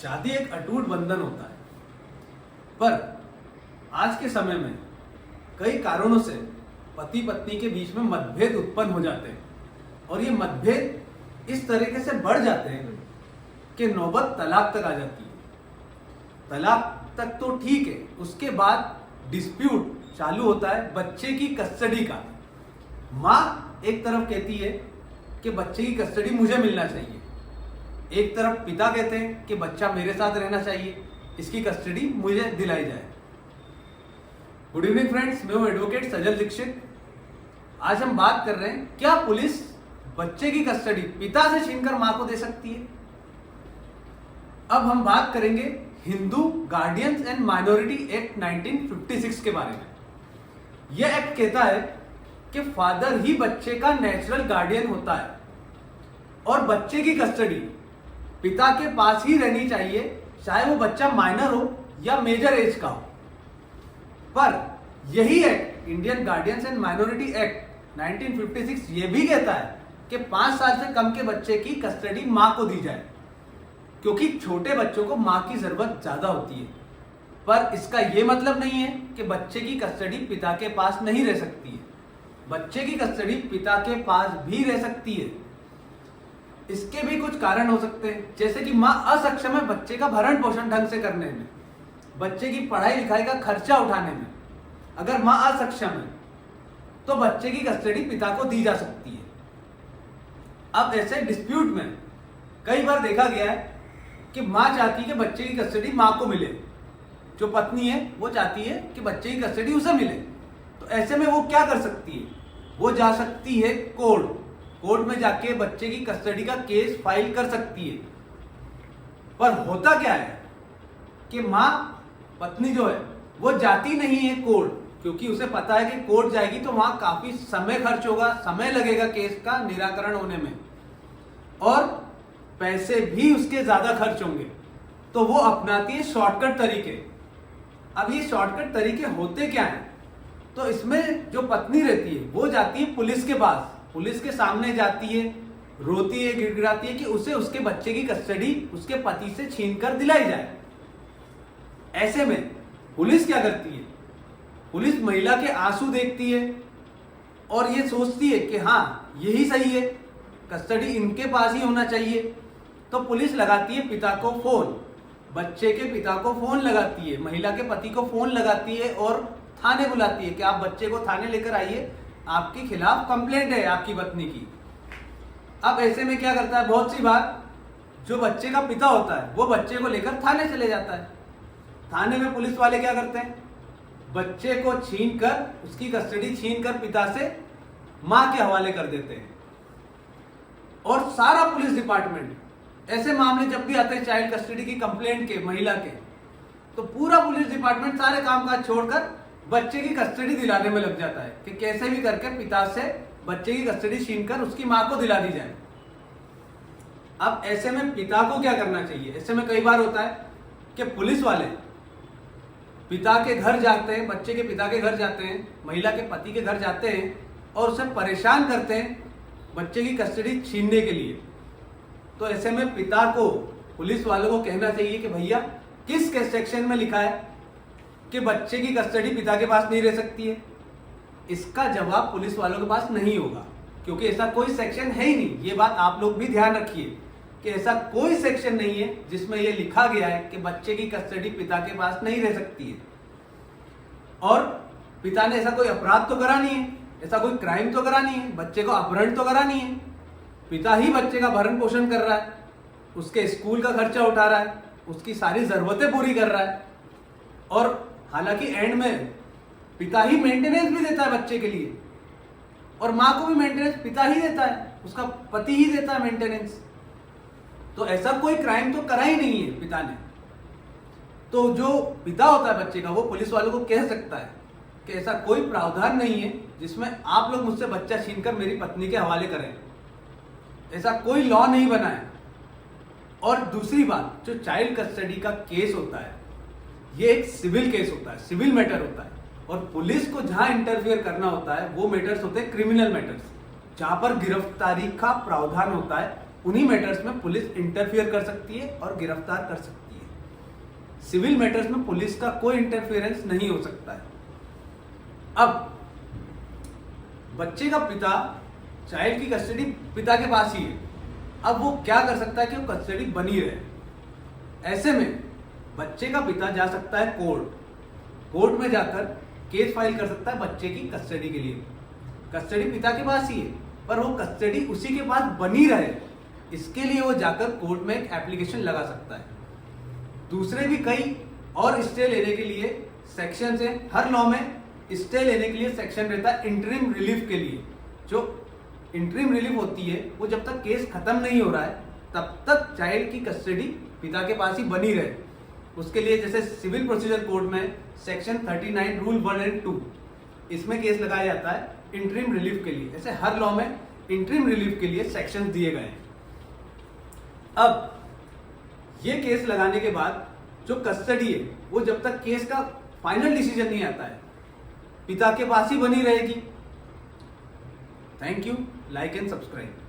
शादी एक अटूट बंधन होता है, पर आज के समय में कई कारणों से पति पत्नी के बीच में मतभेद उत्पन्न हो जाते हैं और ये मतभेद इस तरीके से बढ़ जाते हैं कि नौबत तलाक तक आ जाती है। तलाक तक तो ठीक है, उसके बाद डिस्प्यूट चालू होता है बच्चे की कस्टडी का। माँ एक तरफ कहती है कि बच्चे की कस्टडी मुझे मिलना चाहिए, एक तरफ पिता कहते हैं कि बच्चा मेरे साथ रहना चाहिए, इसकी कस्टडी मुझे दिलाई जाए। गुड इवनिंग फ्रेंड्स, मैं हूं एडवोकेट सजल दीक्षित। आज हम बात कर रहे हैं क्या पुलिस बच्चे की कस्टडी पिता से छीनकर मां को दे सकती है। अब हम बात करेंगे Hindu guardians and minority act 1956 के बारे में। यह एक्ट कहता है कि फादर ही बच्चे का नेचुरल गार्डियन होता है और बच्चे की कस्टडी पिता के पास ही रहनी चाहिए, चाहे वो बच्चा माइनर हो या मेजर एज का हो। पर यही act, Indian guardians and minority act 1956, ये भी कहता है कि 5 साल से कम के बच्चे की कस्टडी मां को दी जाए, क्योंकि छोटे बच्चों को मां की जरूरत ज्यादा होती है। पर इसका यह मतलब नहीं है कि बच्चे की कस्टडी पिता के पास नहीं रह सकती है। बच्चे की कस्टडी पिता के पास भी रह सकती है। इसके भी कुछ कारण हो सकते हैं, जैसे कि मां असक्षम है बच्चे का भरण पोषण ढंग से करने में, बच्चे की पढ़ाई लिखाई का खर्चा उठाने में। अगर मां असक्षम है तो बच्चे की कस्टडी पिता को दी जा सकती है। अब ऐसे डिस्प्यूट में कई बार देखा गया है कि मां चाहती है कि बच्चे की कस्टडी मां को मिले, जो पत्नी है वो चाहती है कि बच्चे की कस्टडी उसे मिले। तो ऐसे में वो क्या कर सकती है, वो जा सकती है कोर्ट में जाके बच्चे की कस्टडी का केस फाइल कर सकती है। पर होता क्या है कि मां पत्नी जो है वो जाती नहीं है कोर्ट, क्योंकि उसे पता है कि कोर्ट जाएगी तो वहां काफी समय खर्च होगा, समय लगेगा केस का निराकरण होने में, और पैसे भी उसके ज्यादा खर्च होंगे। तो वो अपनाती है शॉर्टकट तरीके। अब ये शॉर्टकट तरीके होते क्या हैं? तो इसमें जो पत्नी रहती है वो जाती है पुलिस के पास, पुलिस के सामने जाती है, रोती है, गिड़गिड़ाती है कि उसे उसके बच्चे की कस्टडी उसके पति से छीनकर दिलाई जाए। ऐसे में पुलिस क्या करती है? पुलिस महिला के आंसू देखती है और ये सोचती है कि हाँ यही सही है, कस्टडी इनके पास ही होना चाहिए। तो पुलिस लगाती है पिता को फोन, बच्चे के पिता को फोन लगाती है, महिला के पति को फोन लगाती है और थाने बुलाती है कि आप बच्चे को थाने लेकर आइए, आपके खिलाफ कंप्लेंट है आपकी पत्नी की। अब ऐसे में क्या करता है, बहुत सी बार जो बच्चे का पिता होता है वो बच्चे को लेकर थाने चले जाता है। थाने में पुलिस वाले क्या करते हैं, बच्चे को छीनकर, उसकी कस्टडी छीनकर पिता से मां के हवाले कर देते हैं। और सारा पुलिस डिपार्टमेंट, ऐसे मामले जब भी आते हैं चाइल्ड कस्टडी की कंप्लेंट के, महिला के, तो पूरा पुलिस डिपार्टमेंट सारे कामकाज छोड़कर बच्चे की कस्टडी दिलाने में लग जाता है कि कैसे भी करके पिता से बच्चे की कस्टडी छीनकर उसकी मां को दिला दी जाए। अब ऐसे में पिता को क्या करना चाहिए? ऐसे में कई बार होता है कि पुलिस वाले पिता के घर जाते हैं, बच्चे के पिता के घर जाते हैं, महिला के पति के घर जाते हैं और उसे परेशान करते हैं बच्चे की कस्टडी छीनने के लिए। तो ऐसे में पिता को, पुलिस वालों को कहना चाहिए कि भैया किस सेक्शन में लिखा है कि बच्चे की कस्टडी पिता के पास नहीं रह सकती है। इसका जवाब पुलिस वालों के पास नहीं होगा, क्योंकि ऐसा कोई सेक्शन है ही नहीं। ये बात आप लोग भी ध्यान रखिए कि ऐसा कोई सेक्शन नहीं है जिसमें यह लिखा गया है कि बच्चे की कस्टडी पिता के पास नहीं रह सकती है। और पिता ने ऐसा कोई अपराध तो करा नहीं है, ऐसा कोई क्राइम तो करा नहीं है, बच्चे को अपहरण तो करा नहीं है। पिता ही बच्चे का भरण पोषण कर रहा है, उसके स्कूल का खर्चा उठा रहा है, उसकी सारी जरूरतें पूरी कर रहा है, और हालांकि एंड में पिता ही मेंटेनेंस भी देता है बच्चे के लिए, और मां को भी मेंटेनेंस पिता ही देता है, उसका पति ही देता है मेंटेनेंस। तो ऐसा कोई क्राइम तो करा ही नहीं है पिता ने। तो जो पिता होता है बच्चे का, वो पुलिस वालों को कह सकता है कि ऐसा कोई प्रावधान नहीं है जिसमें आप लोग मुझसे बच्चा छीनकर मेरी पत्नी के हवाले करें। ऐसा कोई लॉ नहीं बना है। और दूसरी बात, जो चाइल्ड कस्टडी का केस होता है ये एक सिविल केस होता है, सिविल मैटर होता है, और पुलिस को जहां इंटरफियर करना होता है वो मैटर्स होते हैं क्रिमिनल मैटर्स, जहां पर गिरफ्तारी का प्रावधान होता है। उन्हीं मैटर्स में पुलिस इंटरफियर कर सकती है और गिरफ्तार कर सकती है। सिविल मैटर्स में पुलिस का कोई इंटरफेरेंस नहीं हो सकता है। अब बच्चे का पिता, चाइल्ड की कस्टडी पिता के पास ही है, अब वो क्या कर सकता है कि वो कस्टडी बनी रहे। ऐसे में बच्चे का पिता जा सकता है कोर्ट में जाकर केस फाइल कर सकता है बच्चे की कस्टडी के लिए। कस्टडी पिता के पास ही है, पर वो कस्टडी उसी के पास बनी रहे, इसके लिए वो जाकर कोर्ट में एक एप्लीकेशन लगा सकता है। दूसरे भी कई और स्टे लेने के लिए सेक्शन है, हर लॉ में स्टे लेने के लिए सेक्शन रहता है इंटरिम रिलीफ के लिए। जो इंटरिम रिलीफ होती है वो जब तक केस खत्म नहीं हो रहा है तब तक चाइल्ड की कस्टडी पिता के पास ही बनी रहे। उसके लिए जैसे सिविल प्रोसीजर कोड में सेक्शन 39 रूल 1 और 2 इसमें केस लगाया जाता है इंटरिम रिलीफ के लिए। जैसे हर लॉ में इंटरिम रिलीफ के लिए सेक्शन दिए गए हैं। अब ये केस लगाने के बाद जो कस्टडी है वो जब तक केस का फाइनल डिसीजन नहीं आता है पिता के पास ही बनी रहेगी। Thank you, like and subscribe.